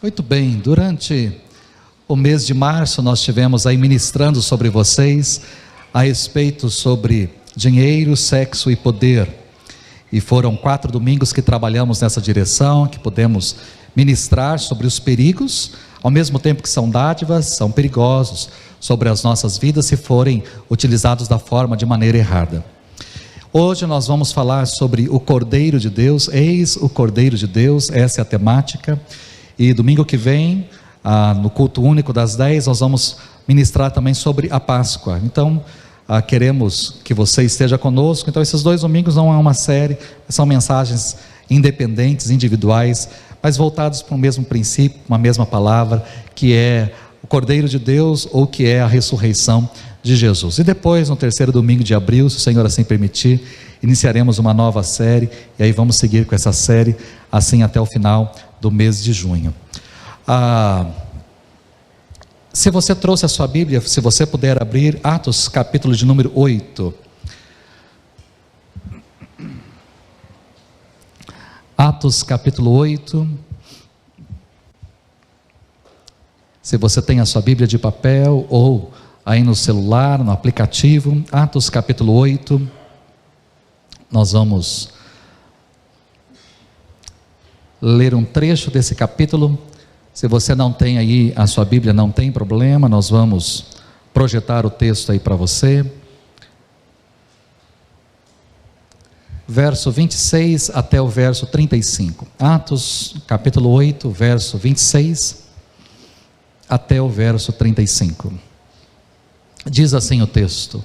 Muito bem, durante o mês de março nós estivemos aí ministrando sobre vocês a respeito sobre dinheiro, sexo e poder. E foram 4 domingos que trabalhamos nessa direção, que pudemos ministrar sobre os perigos, ao mesmo tempo que são dádivas, são perigosos sobre as nossas vidas se forem utilizados de maneira errada. Hoje nós vamos falar sobre o Cordeiro de Deus, eis o Cordeiro de Deus, essa é a temática. E domingo que vem, no culto único das 10, nós vamos ministrar também sobre a Páscoa. Então, queremos que você esteja conosco. Então, esses 2 domingos não é uma série, são mensagens independentes, individuais, mas voltados para o mesmo princípio, uma mesma palavra, que é o Cordeiro de Deus, ou que é a ressurreição de Jesus. E depois, no 3º domingo de abril, se o Senhor assim permitir, iniciaremos uma nova série, e aí vamos seguir com essa série, assim até o final do mês de junho. Se você trouxe a sua Bíblia, se você puder abrir Atos capítulo de número 8. Atos capítulo 8. Se você tem a sua Bíblia de papel ou aí no celular, no aplicativo, Atos capítulo 8, nós vamos ler um trecho desse capítulo. Se você não tem aí a sua Bíblia, não tem problema, nós vamos projetar o texto aí para você. Verso 26 até o verso 35. Atos capítulo 8, verso 26 até o verso 35. Diz assim o texto: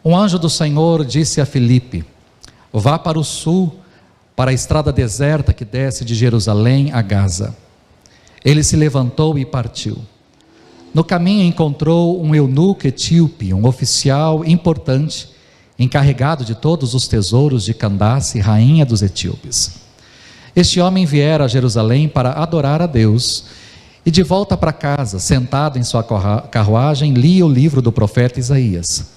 Um anjo do Senhor disse a Filipe: Vá para o sul, para a estrada deserta que desce de Jerusalém a Gaza. Ele se levantou e partiu. No caminho encontrou um eunuco etíope, um oficial importante, encarregado de todos os tesouros de Candace, rainha dos etíopes. Este homem viera a Jerusalém para adorar a Deus, e de volta para casa, sentado em sua carruagem, lia o livro do profeta Isaías.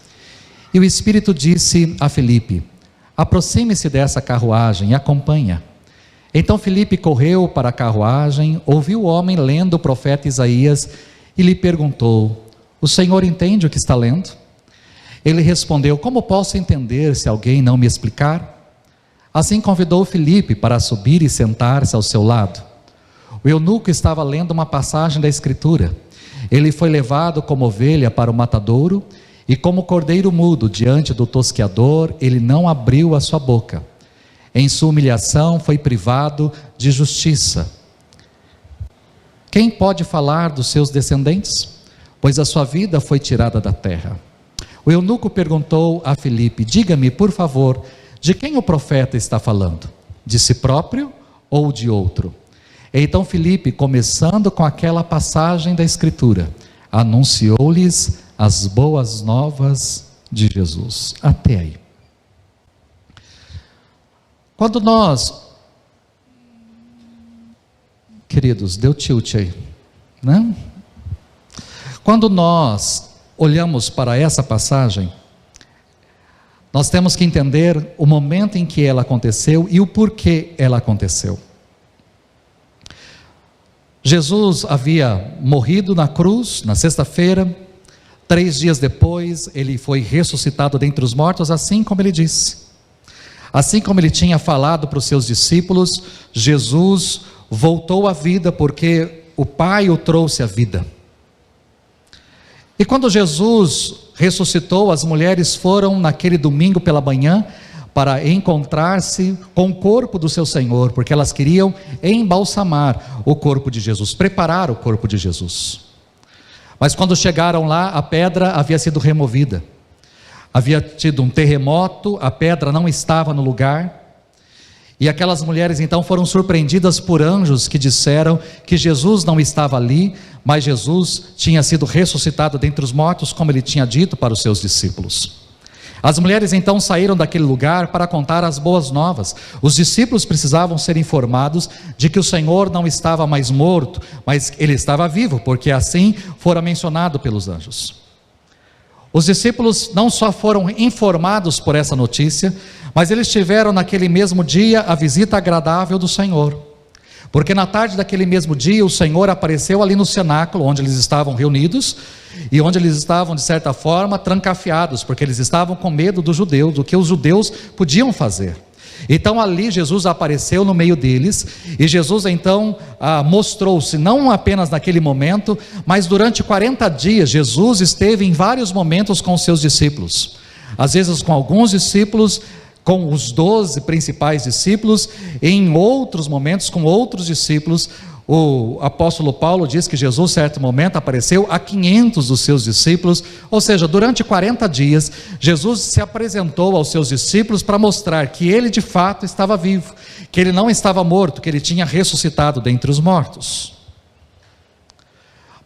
E o Espírito disse a Filipe: Aproxime-se dessa carruagem e acompanha. Então Filipe correu para a carruagem, ouviu o homem lendo o profeta Isaías e lhe perguntou: O Senhor entende o que está lendo? Ele respondeu: Como posso entender se alguém não me explicar? Assim convidou Filipe para subir e sentar-se ao seu lado. O eunuco estava lendo uma passagem da Escritura. Ele foi levado como ovelha para o matadouro, e como cordeiro mudo diante do tosqueador, ele não abriu a sua boca. Em sua humilhação foi privado de justiça. Quem pode falar dos seus descendentes? Pois a sua vida foi tirada da terra. O eunuco perguntou a Filipe: Diga-me, por favor, de quem o profeta está falando? De si próprio ou de outro? Então Filipe, começando com aquela passagem da Escritura, anunciou-lhes as boas novas de Jesus. Até aí. Quando nós, queridos, deu tilt aí, né? Quando nós olhamos para essa passagem, nós temos que entender o momento em que ela aconteceu e o porquê ela aconteceu. Jesus havia morrido na cruz, na sexta-feira. 3 dias depois, ele foi ressuscitado dentre os mortos, assim como ele disse. Assim como ele tinha falado para os seus discípulos, Jesus voltou à vida porque o Pai o trouxe à vida. E quando Jesus ressuscitou, as mulheres foram naquele domingo pela manhã para encontrar-se com o corpo do seu Senhor, porque elas queriam embalsamar o corpo de Jesus, preparar o corpo de Jesus. Mas quando chegaram lá, a pedra havia sido removida. Havia tido um terremoto, a pedra não estava no lugar. E aquelas mulheres então foram surpreendidas por anjos que disseram que Jesus não estava ali, mas Jesus tinha sido ressuscitado dentre os mortos, como ele tinha dito para os seus discípulos. As mulheres então saíram daquele lugar para contar as boas novas. Os discípulos precisavam ser informados de que o Senhor não estava mais morto, mas ele estava vivo, porque assim fora mencionado pelos anjos. Os discípulos não só foram informados por essa notícia, mas eles tiveram naquele mesmo dia a visita agradável do Senhor. Porque na tarde daquele mesmo dia o Senhor apareceu ali no cenáculo onde eles estavam reunidos e onde eles estavam de certa forma trancafiados, porque eles estavam com medo dos judeus, do que os judeus podiam fazer. Então ali Jesus apareceu no meio deles, e Jesus então mostrou-se não apenas naquele momento, mas durante 40 dias Jesus esteve em vários momentos com os seus discípulos, às vezes com alguns discípulos, com os 12 principais discípulos, e em outros momentos com outros discípulos. O apóstolo Paulo diz que Jesus, em certo momento, apareceu a 500 dos seus discípulos, ou seja, durante 40 dias, Jesus se apresentou aos seus discípulos para mostrar que ele de fato estava vivo, que ele não estava morto, que ele tinha ressuscitado dentre os mortos.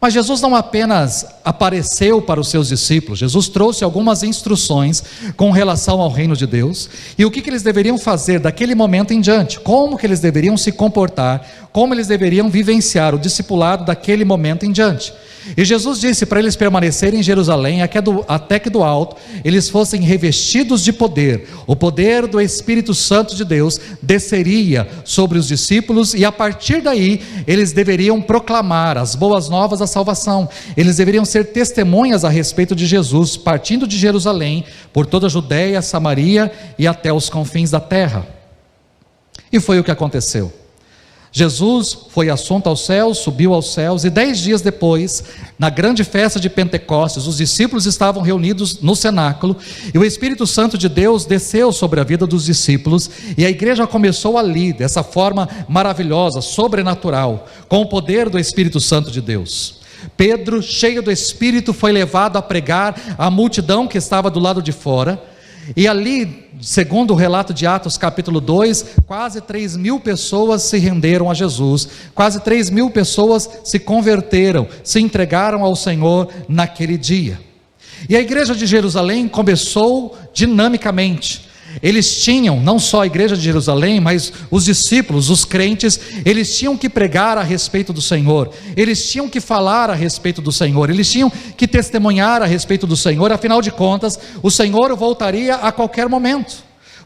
Mas Jesus não apenas apareceu para os seus discípulos, Jesus trouxe algumas instruções com relação ao reino de Deus, e o que eles deveriam fazer daquele momento em diante, como que eles deveriam se comportar, como eles deveriam vivenciar o discipulado daquele momento em diante. E Jesus disse para eles permanecerem em Jerusalém, até que do alto eles fossem revestidos de poder. O poder do Espírito Santo de Deus desceria sobre os discípulos, e a partir daí eles deveriam proclamar as boas novas da salvação. Eles deveriam ser testemunhas a respeito de Jesus, partindo de Jerusalém, por toda a Judéia, Samaria e até os confins da terra. E foi o que aconteceu. Jesus foi assunto aos céus, subiu aos céus, e 10 dias depois, na grande festa de Pentecostes, os discípulos estavam reunidos no cenáculo, e o Espírito Santo de Deus desceu sobre a vida dos discípulos, e a igreja começou ali, dessa forma maravilhosa, sobrenatural, com o poder do Espírito Santo de Deus. Pedro, cheio do Espírito, foi levado a pregar à multidão que estava do lado de fora, e ali, segundo o relato de Atos capítulo 2, quase 3.000 pessoas se renderam a Jesus, quase 3.000 pessoas se converteram, se entregaram ao Senhor naquele dia. E a igreja de Jerusalém começou dinamicamente. Eles tinham, não só a igreja de Jerusalém, mas os discípulos, os crentes, eles tinham que pregar a respeito do Senhor, eles tinham que falar a respeito do Senhor, eles tinham que testemunhar a respeito do Senhor. Afinal de contas, o Senhor voltaria a qualquer momento,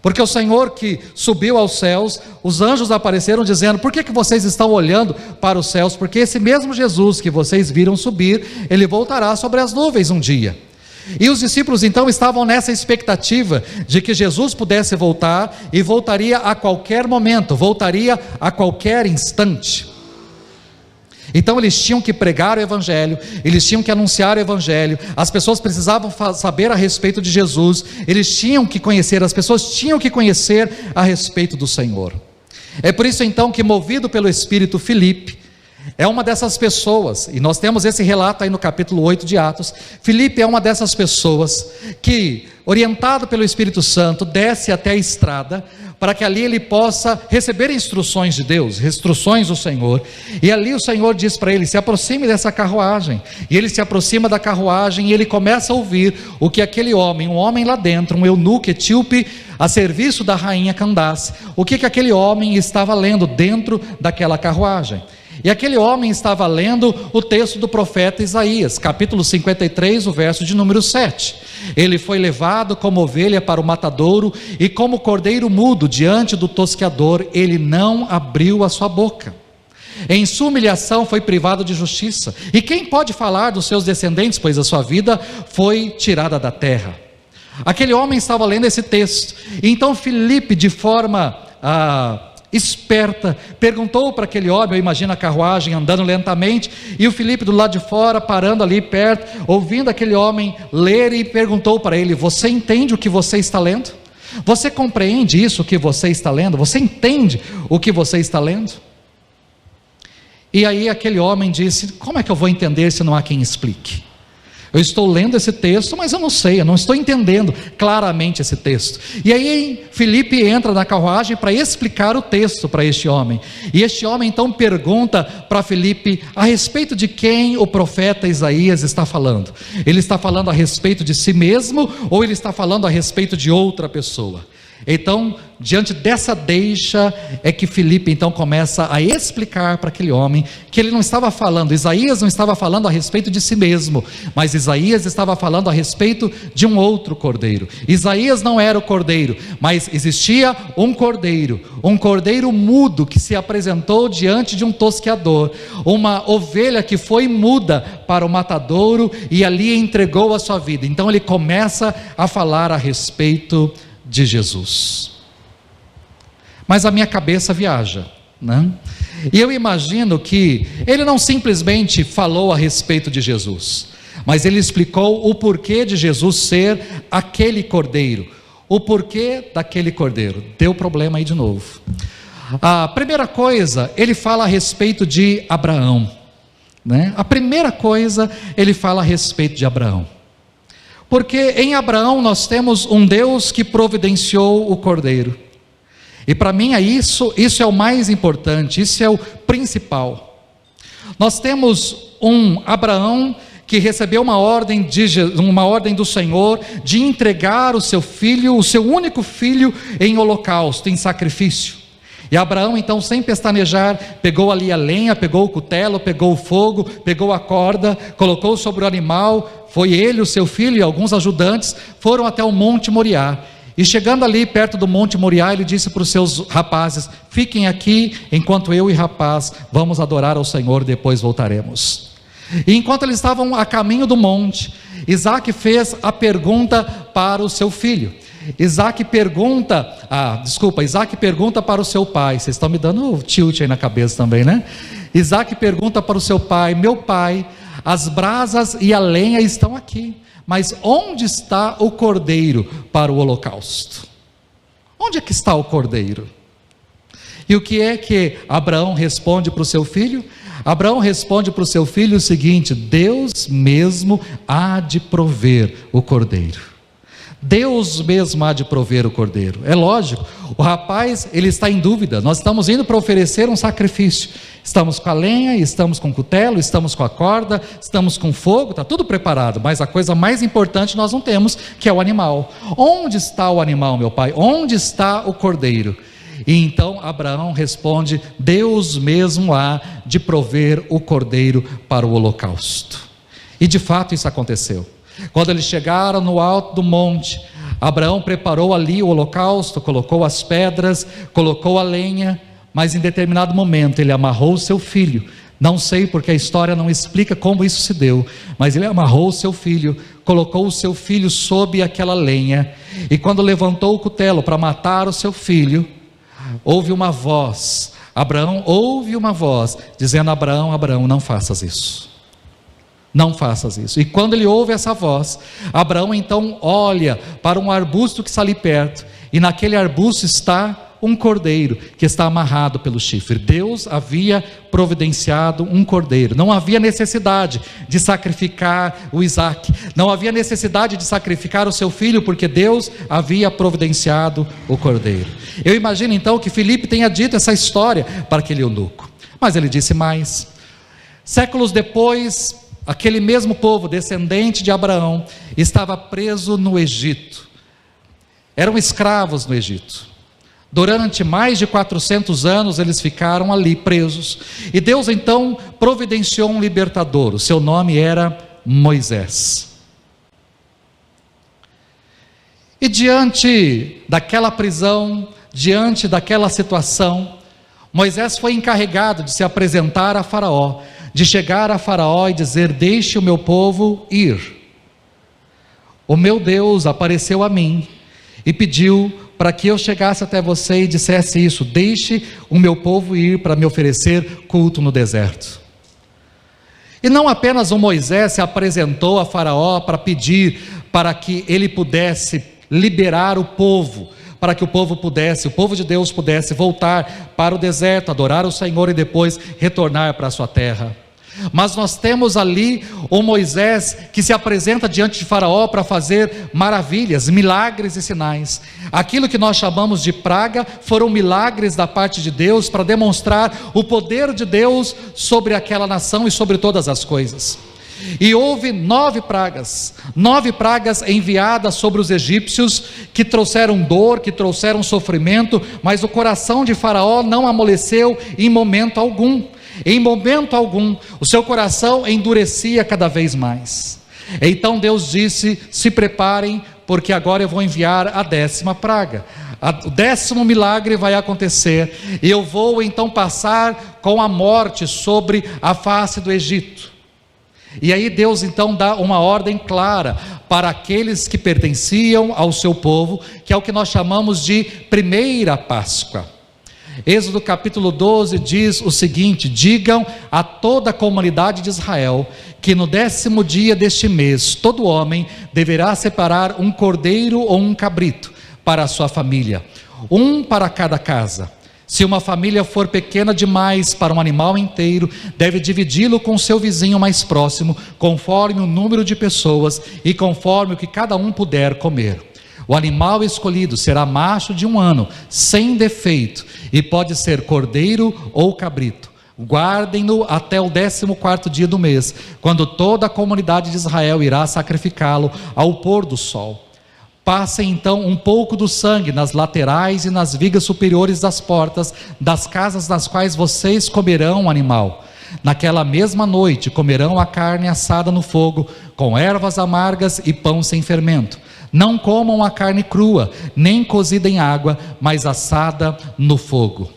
porque o Senhor que subiu aos céus, os anjos apareceram dizendo: por que vocês estão olhando para os céus? Porque esse mesmo Jesus que vocês viram subir, ele voltará sobre as nuvens um dia. E os discípulos então estavam nessa expectativa de que Jesus pudesse voltar, e voltaria a qualquer momento, voltaria a qualquer instante. Então eles tinham que pregar o Evangelho, eles tinham que anunciar o Evangelho, as pessoas precisavam saber a respeito de Jesus, eles tinham que conhecer, as pessoas tinham que conhecer a respeito do Senhor. É por isso então que, movido pelo Espírito, Filipe é uma dessas pessoas, e nós temos esse relato aí no capítulo 8 de Atos. Filipe é uma dessas pessoas que, orientado pelo Espírito Santo, desce até a estrada, para que ali ele possa receber instruções de Deus, instruções do Senhor. E ali o Senhor diz para ele: se aproxime dessa carruagem. E ele se aproxima da carruagem, e ele começa a ouvir o que aquele homem, um homem lá dentro, um eunuco etíope, a serviço da rainha Candace, o que aquele homem estava lendo dentro daquela carruagem. E aquele homem estava lendo o texto do profeta Isaías, capítulo 53, o verso de número 7. Ele foi levado como ovelha para o matadouro, e como cordeiro mudo diante do tosqueador, ele não abriu a sua boca. Em sua humilhação foi privado de justiça. E quem pode falar dos seus descendentes, pois a sua vida foi tirada da terra? Aquele homem estava lendo esse texto. Então Filipe, de forma esperta, perguntou para aquele homem, eu imagino a carruagem andando lentamente, e o Filipe do lado de fora, parando ali perto, ouvindo aquele homem ler, e perguntou para ele: você entende o que você está lendo? Você compreende isso que você está lendo? Você entende o que você está lendo? E aí aquele homem disse: como é que eu vou entender se não há quem explique? Eu estou lendo esse texto, mas eu não sei, eu não estou entendendo claramente esse texto. E aí Filipe entra na carruagem para explicar o texto para este homem. E este homem então pergunta para Filipe a respeito de quem o profeta Isaías está falando. Ele está falando a respeito de si mesmo, ou ele está falando a respeito de outra pessoa? Então, diante dessa deixa, é que Filipe então começa a explicar para aquele homem que ele não estava falando, Isaías não estava falando a respeito de si mesmo, mas Isaías estava falando a respeito de um outro cordeiro. Isaías não era o cordeiro, mas existia um cordeiro mudo que se apresentou diante de um tosqueador, uma ovelha que foi muda para o matadouro e ali entregou a sua vida. Então ele começa a falar a respeito de Jesus. Mas a minha cabeça viaja, né? E eu imagino que ele não simplesmente falou a respeito de Jesus, mas ele explicou o porquê de Jesus ser aquele cordeiro, o porquê daquele cordeiro. Deu problema aí de novo. A primeira coisa, ele fala a respeito de Abraão, né? A primeira coisa, ele fala a respeito de Abraão. Porque em Abraão nós temos um Deus que providenciou o cordeiro. E para mim isso é o mais importante, isso é o principal. Nós temos um Abraão que recebeu uma ordem do Senhor de entregar o seu filho, o seu único filho, em holocausto, em sacrifício. E Abraão então, sem pestanejar, pegou ali a lenha, pegou o cutelo, pegou o fogo, pegou a corda, colocou sobre o animal. Foi ele, o seu filho e alguns ajudantes foram até o Monte Moriá. E chegando ali perto do Monte Moriá, ele disse para os seus rapazes: fiquem aqui enquanto eu e rapaz vamos adorar ao Senhor, depois voltaremos. E enquanto eles estavam a caminho do monte, Isaac fez a pergunta para o seu filho. Isaac pergunta para o seu pai. Vocês estão me dando tilt aí na cabeça também, né? Isaac pergunta para o seu pai: meu pai, as brasas e a lenha estão aqui, mas onde está o cordeiro para o holocausto? Onde é que está o cordeiro? E o que é que Abraão responde para o seu filho? Abraão responde para o seu filho o seguinte: Deus mesmo há de prover o cordeiro. Deus mesmo há de prover o cordeiro. É lógico, o rapaz, ele está em dúvida. Nós estamos indo para oferecer um sacrifício. Estamos com a lenha, estamos com o cutelo, estamos com a corda, estamos com fogo, está tudo preparado. Mas a coisa mais importante nós não temos, que é o animal. Onde está o animal, meu pai? Onde está o cordeiro? E então Abraão responde: Deus mesmo há de prover o cordeiro para o holocausto. E de fato isso aconteceu. Quando eles chegaram no alto do monte, Abraão preparou ali o holocausto, colocou as pedras, colocou a lenha, mas em determinado momento ele amarrou o seu filho. Não sei porque a história não explica como isso se deu, mas ele amarrou o seu filho, colocou o seu filho sob aquela lenha, e quando levantou o cutelo para matar o seu filho, houve uma voz. Abraão ouve uma voz dizendo: Abraão, Abraão, não faças isso. Não faças isso. E quando ele ouve essa voz, Abraão então olha para um arbusto que está ali perto, e naquele arbusto está um cordeiro que está amarrado pelo chifre. Deus havia providenciado um cordeiro. Não havia necessidade de sacrificar o Isaac, não havia necessidade de sacrificar o seu filho, porque Deus havia providenciado o cordeiro. Eu imagino então que Filipe tenha dito essa história para aquele eunuco, mas ele disse mais. Séculos depois, aquele mesmo povo, descendente de Abraão, estava preso no Egito. Eram escravos no Egito. Durante mais de 400 anos eles ficaram ali presos. E Deus então providenciou um libertador. O seu nome era Moisés. E diante daquela prisão, diante daquela situação, Moisés foi encarregado de se apresentar a Faraó, de chegar a Faraó e dizer: deixe o meu povo ir. O meu Deus apareceu a mim e pediu para que eu chegasse até você e dissesse isso: deixe o meu povo ir para me oferecer culto no deserto. E não apenas o Moisés se apresentou a Faraó para pedir para que ele pudesse liberar o povo, para que o povo de Deus pudesse voltar para o deserto, adorar o Senhor e depois retornar para a sua terra. Mas nós temos ali o Moisés que se apresenta diante de Faraó para fazer maravilhas, milagres e sinais. Aquilo que nós chamamos de praga foram milagres da parte de Deus para demonstrar o poder de Deus sobre aquela nação e sobre todas as coisas. E houve 9 pragas enviadas sobre os egípcios, que trouxeram dor, que trouxeram sofrimento, mas o coração de Faraó não amoleceu em momento algum. Em momento algum, o seu coração endurecia cada vez mais. Então Deus disse: se preparem, porque agora eu vou enviar a 10ª praga. O 10º milagre vai acontecer, e eu vou então passar com a morte sobre a face do Egito. E aí Deus então dá uma ordem clara para aqueles que pertenciam ao seu povo, que é o que nós chamamos de primeira Páscoa. Êxodo capítulo 12 diz o seguinte: digam a toda a comunidade de Israel que no 10º dia deste mês todo homem deverá separar um cordeiro ou um cabrito para a sua família, um para cada casa. Se uma família for pequena demais para um animal inteiro, deve dividi-lo com seu vizinho mais próximo, conforme o número de pessoas e conforme o que cada um puder comer. O animal escolhido será macho de 1 ano, sem defeito, e pode ser cordeiro ou cabrito. Guardem-no até o 14º dia do mês, quando toda a comunidade de Israel irá sacrificá-lo ao pôr do sol. Passem então um pouco do sangue nas laterais e nas vigas superiores das portas das casas nas quais vocês comerão o animal. Naquela mesma noite comerão a carne assada no fogo, com ervas amargas e pão sem fermento. Não comam a carne crua, nem cozida em água, mas assada no fogo.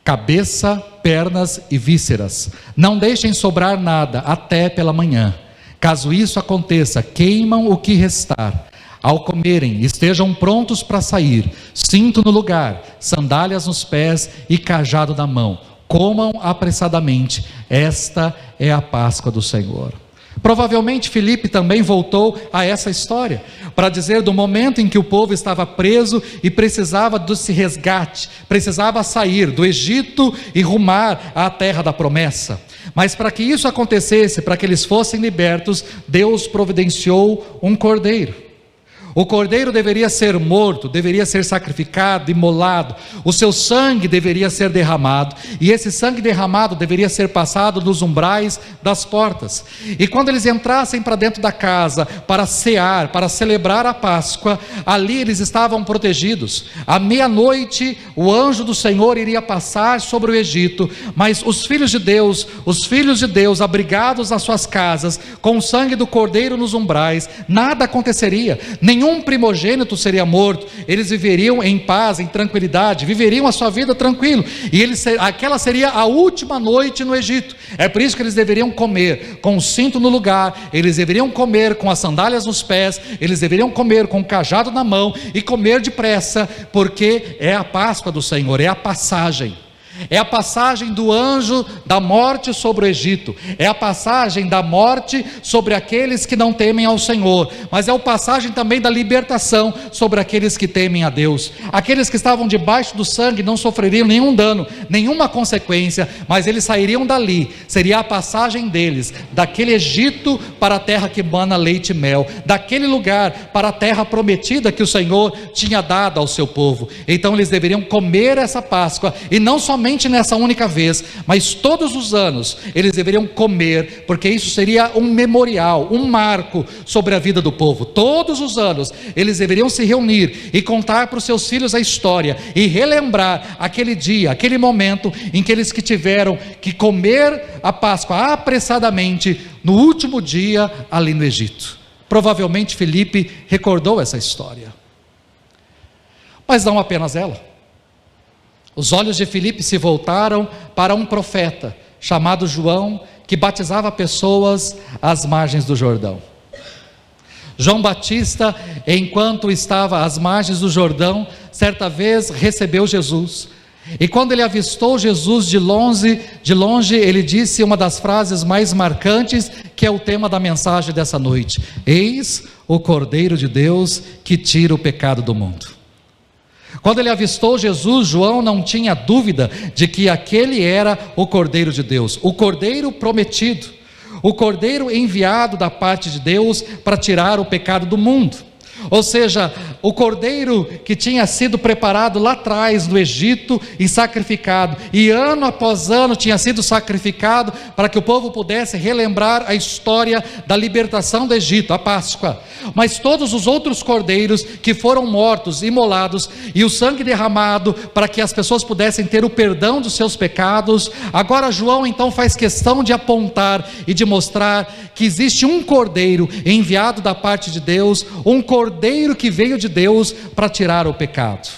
Cabeça, pernas e vísceras. Não deixem sobrar nada até pela manhã. Caso isso aconteça, queimam o que restar. Ao comerem, estejam prontos para sair, cinto no lugar, sandálias nos pés e cajado na mão. Comam apressadamente. Esta é a Páscoa do Senhor. Provavelmente Filipe também voltou a essa história, para dizer do momento em que o povo estava preso e precisava desse resgate, precisava sair do Egito e rumar à terra da promessa. Mas para que isso acontecesse, para que eles fossem libertos, Deus providenciou um cordeiro. O cordeiro deveria ser morto, deveria ser sacrificado, imolado, o seu sangue deveria ser derramado, e esse sangue derramado deveria ser passado nos umbrais das portas. E quando eles entrassem para dentro da casa, para cear, para celebrar a Páscoa, ali eles estavam protegidos. À meia-noite, o anjo do Senhor iria passar sobre o Egito, mas os filhos de Deus, abrigados nas suas casas, com o sangue do cordeiro nos umbrais, nada aconteceria, nenhum primogênito seria morto, eles viveriam em paz, em tranquilidade, viveriam a sua vida tranquilo, e aquela seria a última noite no Egito. É por isso que eles deveriam comer com o cinto no lugar, eles deveriam comer com as sandálias nos pés, eles deveriam comer com o cajado na mão e comer depressa, porque é a Páscoa do Senhor, é a passagem. É a passagem do anjo da morte sobre o Egito, é a passagem da morte sobre aqueles que não temem ao Senhor, mas é a passagem também da libertação sobre aqueles que temem a Deus. Aqueles que estavam debaixo do sangue não sofreriam nenhum dano, nenhuma consequência, mas eles sairiam dali. Seria a passagem deles, daquele Egito para a terra que mana leite e mel, daquele lugar para a terra prometida que o Senhor tinha dado ao seu povo. Então eles deveriam comer essa Páscoa, e não somente nessa única vez, mas todos os anos eles deveriam comer, porque isso seria um memorial, um marco sobre a vida do povo. Todos os anos eles deveriam se reunir e contar para os seus filhos a história e relembrar aquele dia, aquele momento em que eles tiveram que comer a Páscoa apressadamente no último dia ali no Egito. Provavelmente Filipe recordou essa história, mas não apenas ela. Os olhos de Filipe se voltaram para um profeta chamado João, que batizava pessoas às margens do Jordão. João Batista, enquanto estava às margens do Jordão, certa vez recebeu Jesus, e quando ele avistou Jesus de longe, ele disse uma das frases mais marcantes, que é o tema da mensagem dessa noite: eis o Cordeiro de Deus que tira o pecado do mundo. Quando ele avistou Jesus, João não tinha dúvida de que aquele era o Cordeiro de Deus, o Cordeiro prometido, o Cordeiro enviado da parte de Deus para tirar o pecado do mundo. Ou seja, o cordeiro que tinha sido preparado lá atrás no Egito e sacrificado, e ano após ano tinha sido sacrificado para que o povo pudesse relembrar a história da libertação do Egito, a Páscoa. Mas todos os outros cordeiros que foram mortos, imolados, e o sangue derramado para que as pessoas pudessem ter o perdão dos seus pecados, agora João então faz questão de apontar e de mostrar que existe um cordeiro enviado da parte de Deus, um cordeiro que veio de Deus para tirar o pecado.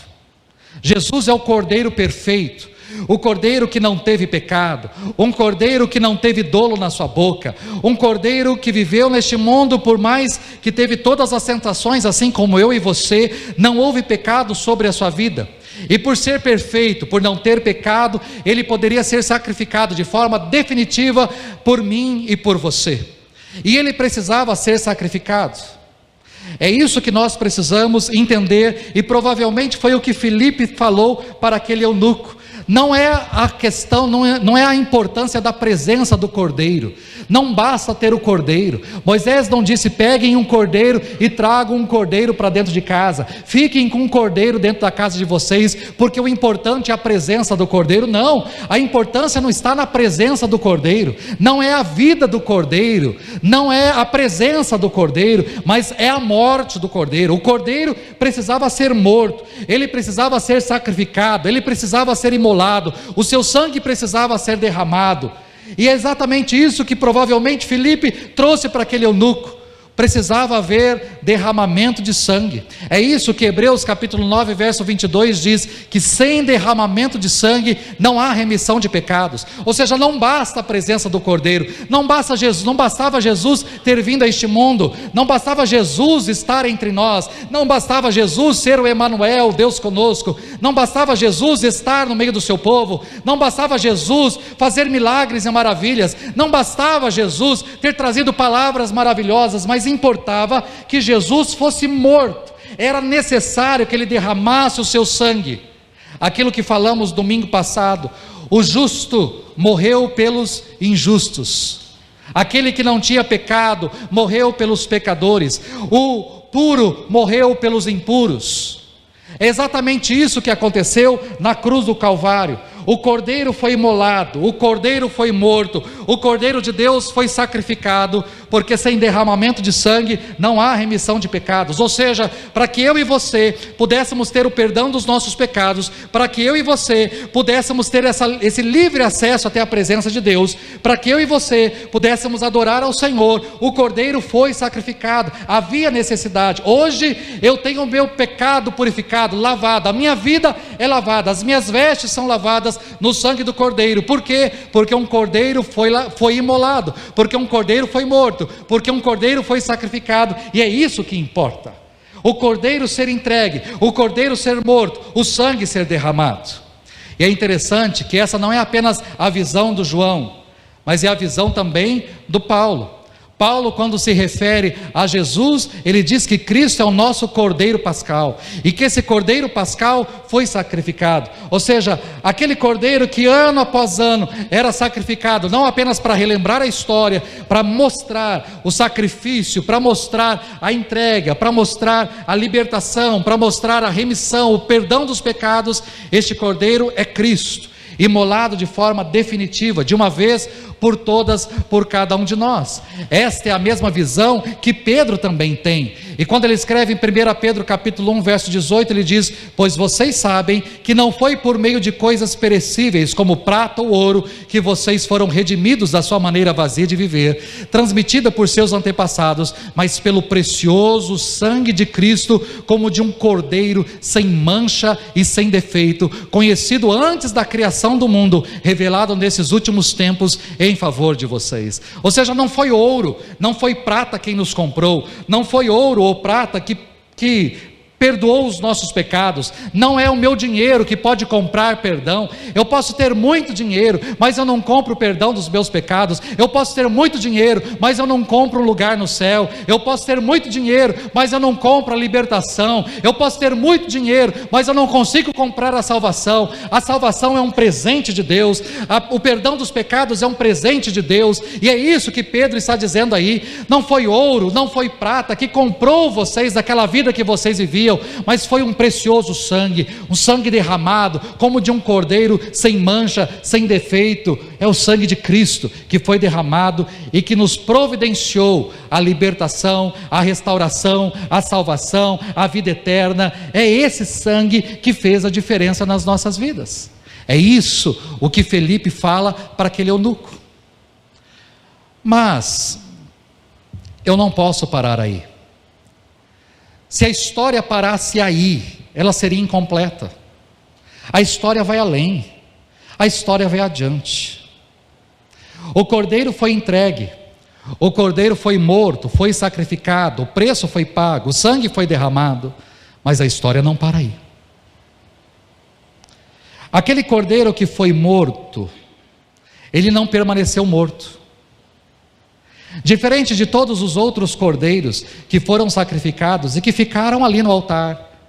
Jesus é o cordeiro perfeito, o cordeiro que não teve pecado, um cordeiro que não teve dolo na sua boca, um cordeiro que viveu neste mundo, por mais que teve todas as tentações, assim como eu e você, não houve pecado sobre a sua vida, e por ser perfeito, por não ter pecado, ele poderia ser sacrificado de forma definitiva por mim e por você, e ele precisava ser sacrificado. É isso que nós precisamos entender, e provavelmente foi o que Filipe falou para aquele eunuco. Não é a questão, não é a importância da presença do cordeiro, não basta ter o cordeiro. Moisés não disse: peguem um cordeiro e tragam um cordeiro para dentro de casa, fiquem com um cordeiro dentro da casa de vocês, porque o importante é a presença do cordeiro. Não, a importância não está na presença do cordeiro, não é a vida do cordeiro, não é a presença do cordeiro, mas é a morte do cordeiro. O cordeiro precisava ser morto, ele precisava ser sacrificado, ele precisava ser imolado, o seu sangue precisava ser derramado, e é exatamente isso que provavelmente Filipe trouxe para aquele eunuco. Precisava haver derramamento de sangue. É isso que Hebreus capítulo 9 verso 22 diz, que sem derramamento de sangue não há remissão de pecados. Ou seja, não basta a presença do cordeiro, não bastava Jesus ter vindo a este mundo, não bastava Jesus estar entre nós, não bastava Jesus ser o Emanuel, Deus conosco, não bastava Jesus estar no meio do seu povo, não bastava Jesus fazer milagres e maravilhas, não bastava Jesus ter trazido palavras maravilhosas, mas importava que Jesus fosse morto. Era necessário que ele derramasse o seu sangue. Aquilo que falamos domingo passado: o justo morreu pelos injustos, aquele que não tinha pecado morreu pelos pecadores, o puro morreu pelos impuros. É exatamente isso que aconteceu na cruz do Calvário. O cordeiro foi imolado, o cordeiro foi morto, o cordeiro de Deus foi sacrificado, porque sem derramamento de sangue não há remissão de pecados. Ou seja, para que eu e você pudéssemos ter o perdão dos nossos pecados, para que eu e você pudéssemos ter esse livre acesso até a presença de Deus, para que eu e você pudéssemos adorar ao Senhor, o cordeiro foi sacrificado. Havia necessidade. Hoje eu tenho o meu pecado purificado, lavado, a minha vida é lavada, as minhas vestes são lavadas no sangue do cordeiro. Por quê? Porque um cordeiro foi imolado, porque um cordeiro foi morto, porque um cordeiro foi sacrificado, e é isso que importa: o cordeiro ser entregue, o cordeiro ser morto, o sangue ser derramado. E é interessante que essa não é apenas a visão do João, mas é a visão também do Paulo. Paulo, quando se refere a Jesus, ele diz que Cristo é o nosso cordeiro pascal, e que esse cordeiro pascal foi sacrificado. Ou seja, aquele cordeiro que ano após ano era sacrificado, não apenas para relembrar a história, para mostrar o sacrifício, para mostrar a entrega, para mostrar a libertação, para mostrar a remissão, o perdão dos pecados. Este cordeiro é Cristo, imolado de forma definitiva, de uma vez por todas, por cada um de nós. Esta é a mesma visão que Pedro também tem, e quando ele escreve em 1 Pedro capítulo 1 verso 18, ele diz: pois vocês sabem que não foi por meio de coisas perecíveis, como prata ou ouro, que vocês foram redimidos da sua maneira vazia de viver, transmitida por seus antepassados, mas pelo precioso sangue de Cristo, como de um cordeiro sem mancha e sem defeito, conhecido antes da criação do mundo, revelado nesses últimos tempos em favor de vocês. Ou seja, não foi ouro, não foi prata quem nos comprou, não foi ouro ou prata que perdoou os nossos pecados. Não é o meu dinheiro que pode comprar perdão. Eu posso ter muito dinheiro, mas eu não compro o perdão dos meus pecados. Eu posso ter muito dinheiro, mas eu não compro um lugar no céu. Eu posso ter muito dinheiro, mas eu não compro a libertação. Eu posso ter muito dinheiro, mas eu não consigo comprar a salvação. A salvação é um presente de Deus. O perdão dos pecados é um presente de Deus. E é isso que Pedro está dizendo aí. Não foi ouro, não foi prata que comprou vocês daquela vida que vocês viviam, mas foi um precioso sangue, um sangue derramado, como de um cordeiro sem mancha, sem defeito. É o sangue de Cristo que foi derramado e que nos providenciou a libertação, a restauração, a salvação, a vida eterna. É esse sangue que fez a diferença nas nossas vidas. É isso o que Felipe fala para aquele eunuco. Mas eu não posso parar aí. Se a história parasse aí, ela seria incompleta. A história vai além, a história vai adiante. O cordeiro foi entregue, o cordeiro foi morto, foi sacrificado, o preço foi pago, o sangue foi derramado, mas a história não para aí. Aquele cordeiro que foi morto, ele não permaneceu morto. Diferente de todos os outros cordeiros que foram sacrificados e que ficaram ali no altar,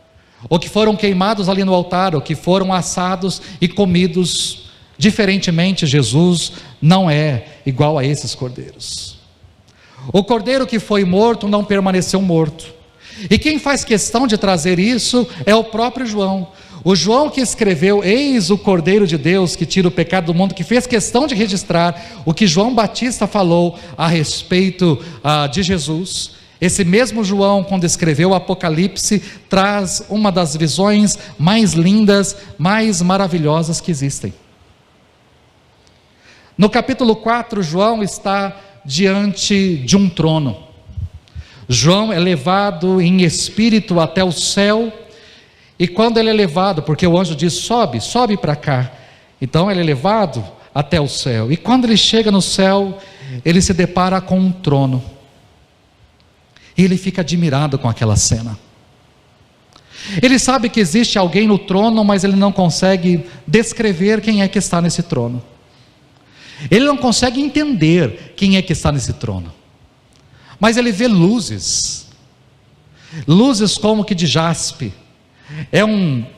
ou que foram queimados ali no altar, ou que foram assados e comidos, diferentemente, Jesus não é igual a esses cordeiros. O cordeiro que foi morto não permaneceu morto. E quem faz questão de trazer isso é o próprio João. O João que escreveu, eis o Cordeiro de Deus que tira o pecado do mundo, que fez questão de registrar o que João Batista falou a respeito de Jesus. Esse mesmo João, quando escreveu o Apocalipse, traz uma das visões mais lindas, mais maravilhosas que existem. No capítulo 4, João está diante de um trono. João é levado em espírito até o céu. E quando ele é levado, porque o anjo diz, sobe para cá. Então ele é levado até o céu. E quando ele chega no céu, ele se depara com um trono. E ele fica admirado com aquela cena. Ele sabe que existe alguém no trono, mas ele não consegue descrever quem é que está nesse trono. Ele não consegue entender quem é que está nesse trono. Mas ele vê luzes. Luzes como que de jaspe.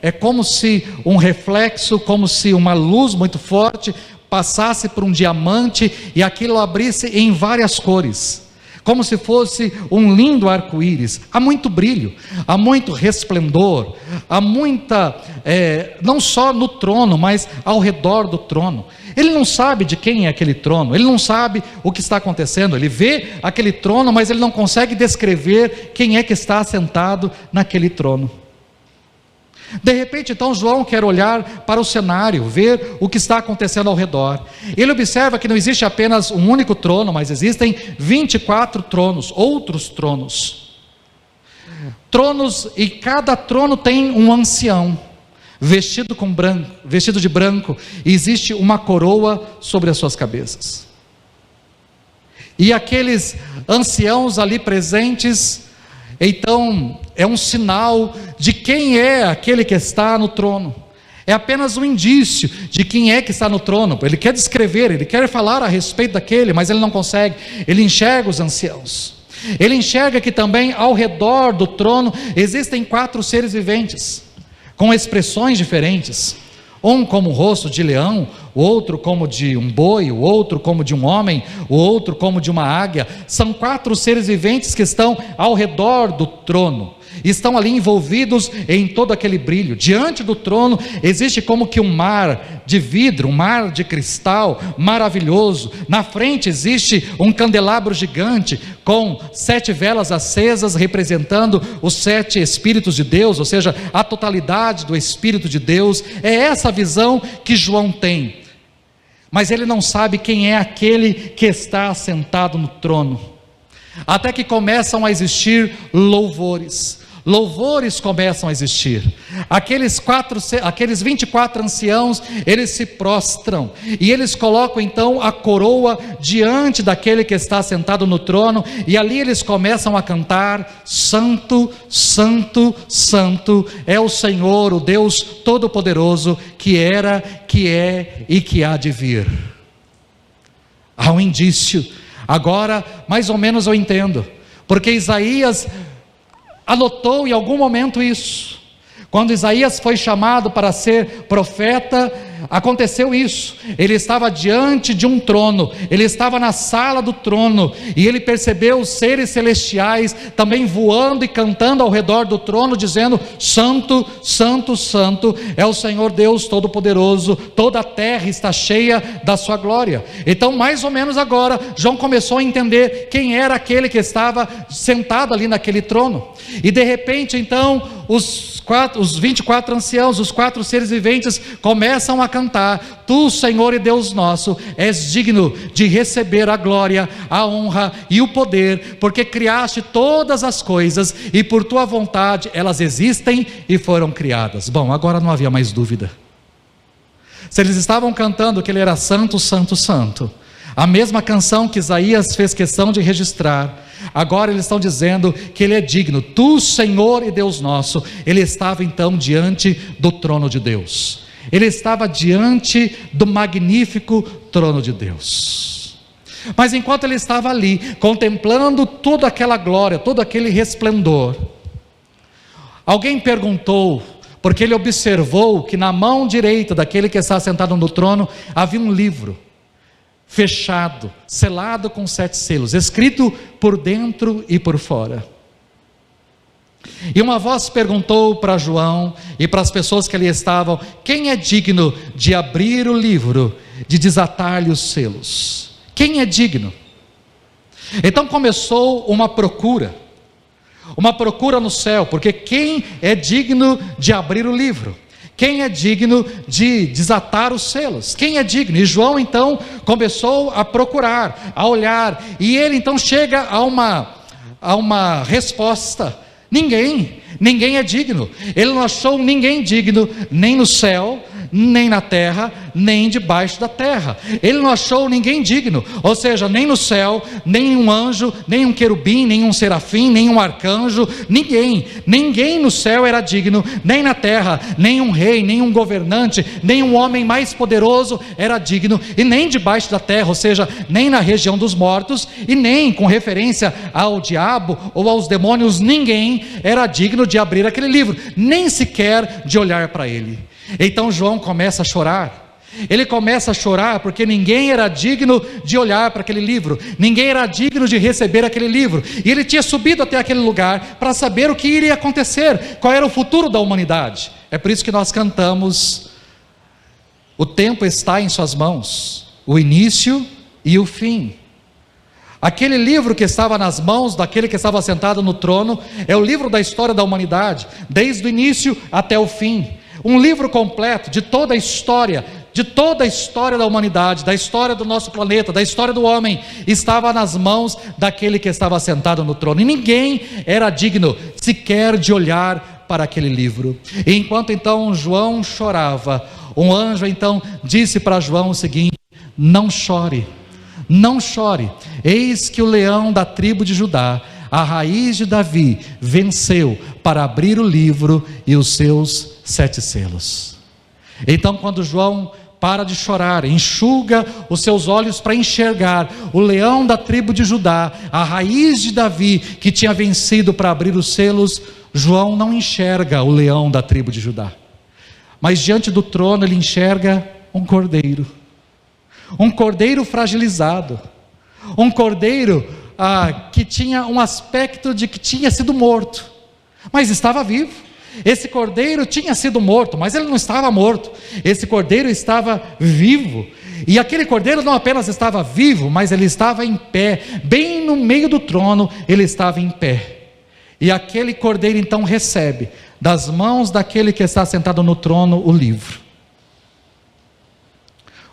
É como se um reflexo, como se uma luz muito forte passasse por um diamante e aquilo abrisse em várias cores, como se fosse um lindo arco-íris. Há muito brilho, há muito resplendor, há muita, não só no trono, mas ao redor do trono. Ele não sabe de quem é aquele trono, ele não sabe o que está acontecendo, ele vê aquele trono, mas ele não consegue descrever quem é que está sentado naquele trono. De repente, então, João quer olhar para o cenário, ver o que está acontecendo ao redor. Ele observa que não existe apenas um único trono, mas existem 24 tronos, outros tronos. Tronos, e cada trono tem um ancião, vestido de branco, e existe uma coroa sobre as suas cabeças. E aqueles anciãos ali presentes, então, é um sinal de quem é aquele que está no trono. É apenas um indício de quem é que está no trono. Ele quer descrever, ele quer falar a respeito daquele, mas ele não consegue. Ele enxerga os anciãos. Ele enxerga que também ao redor do trono existem 4 seres viventes, com expressões diferentes. Um como o rosto de leão, o outro como de um boi, o outro como de um homem, o outro como de uma águia. São 4 seres viventes que estão ao redor do trono, estão ali envolvidos em todo aquele brilho. Diante do trono existe como que um mar de vidro, um mar de cristal maravilhoso. Na frente existe um candelabro gigante com 7 velas acesas, representando os 7 Espíritos de Deus, ou seja, a totalidade do Espírito de Deus. É essa visão que João tem, mas ele não sabe quem é aquele que está sentado no trono, até que começam a existir louvores. louvores começam a existir. Aqueles 24 anciãos, eles se prostram e eles colocam então a coroa diante daquele que está sentado no trono, e ali eles começam a cantar: Santo, Santo, Santo é o Senhor, o Deus Todo-Poderoso, que era, que é e que há de vir. Há um indício, agora mais ou menos eu entendo, porque Isaías anotou em algum momento isso. Quando Isaías foi chamado para ser profeta, aconteceu isso. Ele estava diante de um trono, ele estava na sala do trono, e ele percebeu os seres celestiais também voando e cantando ao redor do trono, dizendo: Santo, Santo, Santo é o Senhor Deus Todo-Poderoso, toda a terra está cheia da sua glória. Então, mais ou menos agora, João começou a entender quem era aquele que estava sentado ali naquele trono, e de repente então, os 24 anciãos, os 4 seres viventes começam a cantar: Tu, Senhor e Deus nosso, és digno de receber a glória, a honra e o poder, porque criaste todas as coisas e por tua vontade elas existem e foram criadas. Bom, agora não havia mais dúvida. Se eles estavam cantando que ele era santo, santo, santo, a mesma canção que Isaías fez questão de registrar, agora eles estão dizendo que ele é digno. Tu, Senhor e Deus nosso. Ele estava então diante do trono de Deus, ele estava diante do magnífico trono de Deus. Mas enquanto ele estava ali, contemplando toda aquela glória, todo aquele resplendor, alguém perguntou, porque ele observou que na mão direita daquele que está sentado no trono havia um livro fechado, selado com 7 selos, escrito por dentro e por fora. E uma voz perguntou para João e para as pessoas que ali estavam: quem é digno de abrir o livro, de desatar-lhe os selos? Quem é digno? Então começou uma procura no céu, porque quem é digno de abrir o livro? Quem é digno de desatar os selos? Quem é digno? E João então começou a procurar, a olhar, e ele então chega a uma resposta: ninguém é digno. Ele não achou ninguém digno, nem no céu, nem na terra, nem debaixo da terra. Ele não achou ninguém digno, ou seja, nem no céu, nem um anjo, nem um querubim, nem um serafim, nem um arcanjo, ninguém no céu era digno, nem na terra, nem um rei, nem um governante, nem um homem mais poderoso era digno, e nem debaixo da terra, ou seja, nem na região dos mortos, e nem com referência ao diabo ou aos demônios, ninguém era digno de abrir aquele livro, nem sequer de olhar para ele. Então João começa a chorar. Ele começa a chorar porque ninguém era digno de olhar para aquele livro, ninguém era digno de receber aquele livro, e ele tinha subido até aquele lugar para saber o que iria acontecer, qual era o futuro da humanidade. É por isso que nós cantamos: o tempo está em suas mãos, o início e o fim. Aquele livro que estava nas mãos daquele que estava sentado no trono é o livro da história da humanidade, desde o início até o fim. Um livro completo de toda a história da humanidade, da história do nosso planeta, da história do homem, estava nas mãos daquele que estava sentado no trono, e ninguém era digno sequer de olhar para aquele livro. E enquanto então João chorava, um anjo então disse para João o seguinte: não chore, eis que o leão da tribo de Judá, a raiz de Davi, venceu para abrir o livro e os seus 7 selos. Então quando João para de chorar, enxuga os seus olhos para enxergar o leão da tribo de Judá, a raiz de Davi, que tinha vencido para abrir os selos, João não enxerga o leão da tribo de Judá, mas diante do trono ele enxerga um cordeiro fragilizado, um cordeiro que tinha um aspecto de que tinha sido morto, mas estava vivo. Esse cordeiro tinha sido morto, mas ele não estava morto, esse cordeiro estava vivo, e aquele cordeiro não apenas estava vivo, mas ele estava em pé, bem no meio do trono, ele estava em pé, e aquele cordeiro então recebe, das mãos daquele que está sentado no trono, o livro.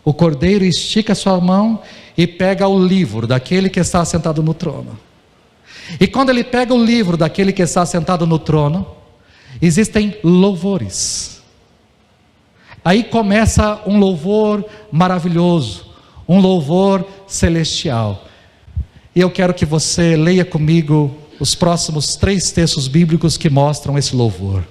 O cordeiro estica sua mão e pega o livro daquele que está sentado no trono. E quando ele pega o livro daquele que está sentado no trono, existem louvores. Aí começa um louvor maravilhoso, um louvor celestial. E eu quero que você leia comigo os próximos 3 textos bíblicos que mostram esse louvor.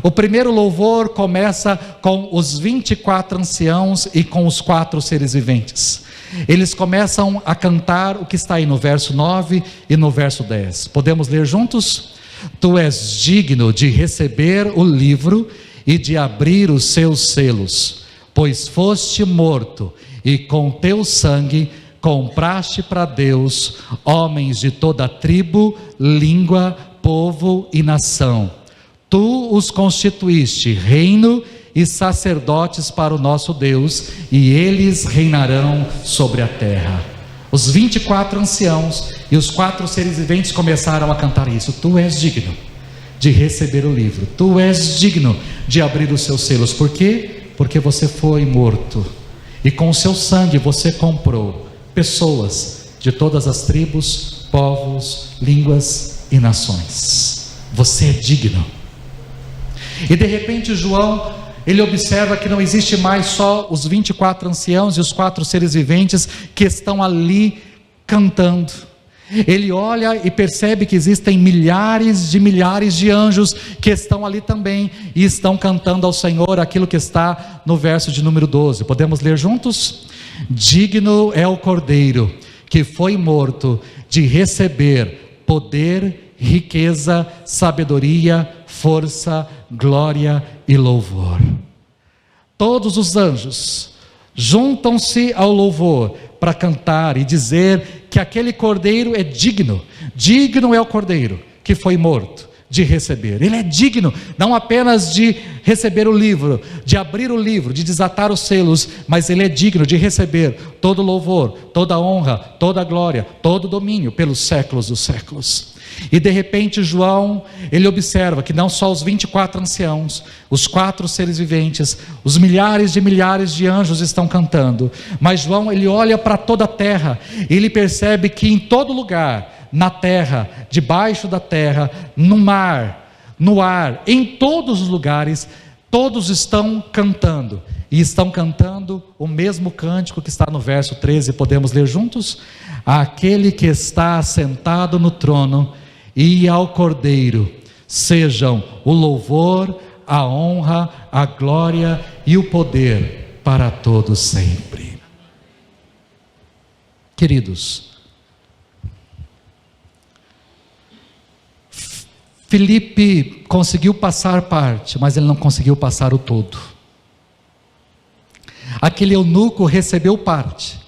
O primeiro louvor começa com os 24 anciãos e com os 4 seres viventes. Eles começam a cantar o que está aí no verso 9 e no verso 10. Podemos ler juntos? Tu és digno de receber o livro e de abrir os seus selos, pois foste morto e com teu sangue compraste para Deus homens de toda tribo, língua, povo e nação. Tu os constituíste reino e sacerdotes para o nosso Deus, e eles reinarão sobre a terra. Os 24 anciãos e os 4 seres viventes começaram a cantar isso. Tu és digno de receber o livro, tu és digno de abrir os seus selos. Por quê? Porque você foi morto, e com o seu sangue você comprou pessoas de todas as tribos, povos, línguas e nações. Você é digno. E de repente João, ele observa que não existe mais só os 24 anciãos e os 4 seres viventes que estão ali cantando. Ele olha e percebe que existem milhares de anjos que estão ali também e estão cantando ao Senhor aquilo que está no verso de número 12. Podemos ler juntos? Digno é o Cordeiro que foi morto de receber poder, riqueza, sabedoria, força, glória e louvor. Todos os anjos juntam-se ao louvor para cantar e dizer que aquele Cordeiro é digno. Digno é o Cordeiro que foi morto de receber. Ele é digno não apenas de receber o livro, de abrir o livro, de desatar os selos, mas ele é digno de receber todo louvor, toda honra, toda glória, todo domínio pelos séculos dos séculos. E de repente João, ele observa que não só os 24 anciãos, os 4 seres viventes, os milhares de anjos estão cantando, mas João, ele olha para toda a terra, e ele percebe que em todo lugar, na terra, debaixo da terra, no mar, no ar, em todos os lugares, todos estão cantando, e estão cantando o mesmo cântico que está no verso 13, podemos ler juntos? Aquele que está sentado no trono e ao Cordeiro sejam o louvor, a honra, a glória e o poder para todos sempre. Queridos, Filipe conseguiu passar parte, mas ele não conseguiu passar o todo. Aquele eunuco recebeu parte.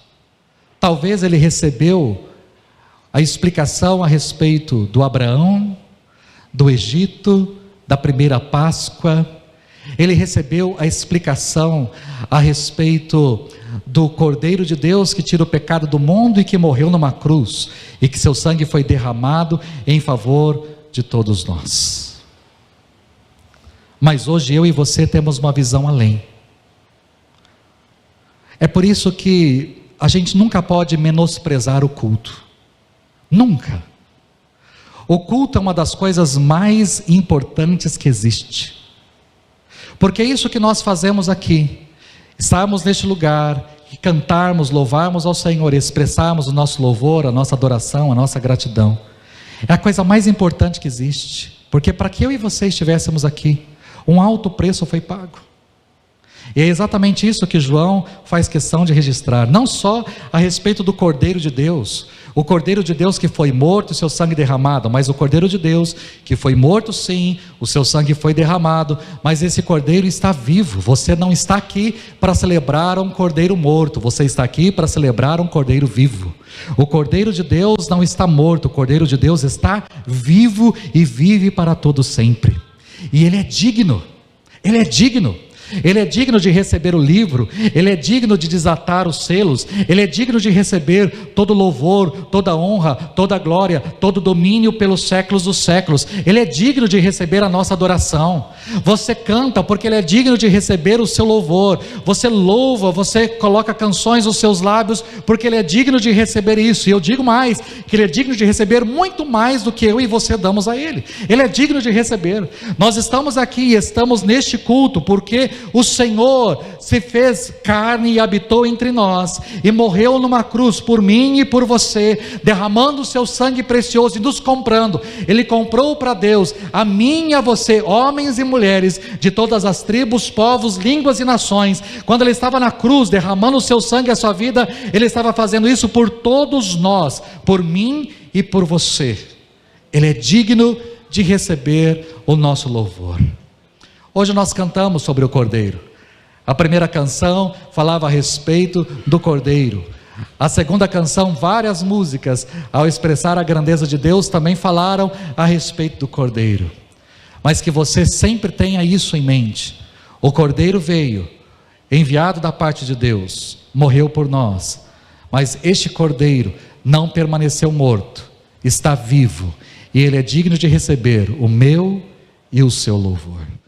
Talvez ele recebeu a explicação a respeito do Abraão, do Egito, da primeira Páscoa. Ele recebeu a explicação a respeito do Cordeiro de Deus que tira o pecado do mundo e que morreu numa cruz, e que seu sangue foi derramado em favor de todos nós. Mas hoje eu e você temos uma visão além. É por isso que a gente nunca pode menosprezar o culto. Nunca. O culto é uma das coisas mais importantes que existe. Porque é isso que nós fazemos aqui. Estarmos neste lugar e cantarmos, louvarmos ao Senhor, expressarmos o nosso louvor, a nossa adoração, a nossa gratidão. É a coisa mais importante que existe. Porque para que eu e você estivéssemos aqui, um alto preço foi pago. E é exatamente isso que João faz questão de registrar, não só a respeito do Cordeiro de Deus, o Cordeiro de Deus que foi morto e seu sangue derramado, mas o Cordeiro de Deus que foi morto sim, o seu sangue foi derramado, mas esse Cordeiro está vivo. Você não está aqui para celebrar um Cordeiro morto, você está aqui para celebrar um Cordeiro vivo. O Cordeiro de Deus não está morto, o Cordeiro de Deus está vivo e vive para todo sempre, e Ele é digno, Ele é digno. Ele é digno de receber o livro, Ele é digno de desatar os selos, Ele é digno de receber todo louvor, toda honra, toda glória, todo domínio pelos séculos dos séculos. Ele é digno de receber a nossa adoração. Você canta porque Ele é digno de receber o seu louvor. Você louva, você coloca canções nos seus lábios porque Ele é digno de receber isso. E eu digo mais, que Ele é digno de receber muito mais do que eu e você damos a Ele. Ele é digno de receber. Nós estamos aqui e estamos neste culto porque o Senhor se fez carne e habitou entre nós e morreu numa cruz por mim e por você, derramando o seu sangue precioso e nos comprando. Ele comprou para Deus a mim e a você, homens e mulheres de todas as tribos, povos, línguas e nações. Quando Ele estava na cruz derramando o seu sangue e a sua vida, Ele estava fazendo isso por todos nós, por mim e por você. Ele é digno de receber o nosso louvor. Hoje nós cantamos sobre o Cordeiro. A primeira canção falava a respeito do Cordeiro. A segunda canção, várias músicas, ao expressar a grandeza de Deus, também falaram a respeito do Cordeiro. Mas que você sempre tenha isso em mente. O Cordeiro veio, enviado da parte de Deus, morreu por nós. Mas este Cordeiro não permaneceu morto, está vivo. E Ele é digno de receber o meu e o seu louvor.